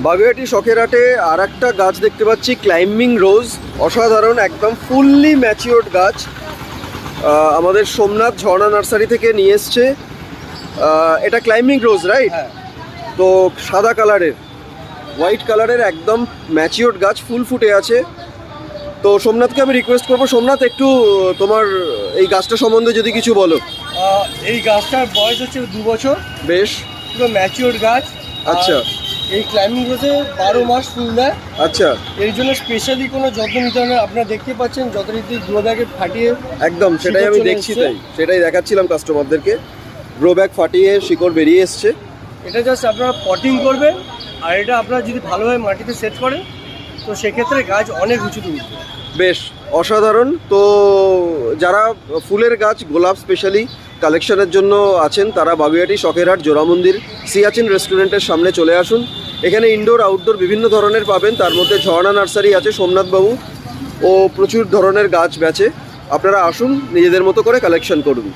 বাগুইআটি শখের হাটে আর একটা গাছ দেখতে পাচ্ছি, ক্লাইম্বিং রোজ, অসাধারণ, একদম ফুললি ম্যাচিওর্ড গাছ। আমাদের সোমনাথ ঝর্ণা নার্সারি থেকে নিয়ে এসছে। এটা ক্লাইম্বিং রোজ, রাইট? হ্যাঁ। তো সাদা কালারের, হোয়াইট কালারের, একদম ম্যাচিওর্ড গাছ, ফুল ফুটে আছে। তো সোমনাথকে আমি রিকোয়েস্ট করবো, সোমনাথ একটু তোমার এই গাছটা সম্বন্ধে যদি কিছু বলো। এই গাছটার বয়স হচ্ছে 2 বছর, বেশ। পুরো ম্যাচিওর গাছ। আচ্ছা। এই ক্লাইম্বিং রোজে 12 মাস ফুল দেয়। আচ্ছা। এর জন্য স্পেশালি কোনো যত্ন নিতে হয় না। আপনারা দেখতে পাচ্ছেন যথারীতি গ্রো ব্যাগে ফাটিয়ে একদম সেটাই আমি দেখছি, তাই সেটাই দেখাচ্ছিলাম কাস্টমারদেরকে। গ্রো ব্যাগ ফাটিয়ে শিকড় বেরিয়ে এসছে। এটা জাস্ট আপনারা পটিং করবেন, আর এটা আপনারা যদি ভালোভাবে মাটিতে সেট করেন তো সেক্ষেত্রে গাছ অনেক উঁচুতে উঠবে। বেশ অসাধারণ। তো যারা ফুলের গাছ, গোলাপ স্পেশালি কালেকশনের জন্য আছেন, তারা বাগুইআটি শখের হাট, জোড়া মন্দির, সিয়াচিন রেস্টুরেন্টের সামনে চলে আসুন। এখানে ইনডোর আউটডোর বিভিন্ন ধরনের পাবেন। তার মধ্যে ঝর্ণা নার্সারি আছে, সোমনাথবাবু ও প্রচুর ধরনের গাছ বেচে। আপনারা আসুন, নিজেদের মতো করে কালেকশন করুন।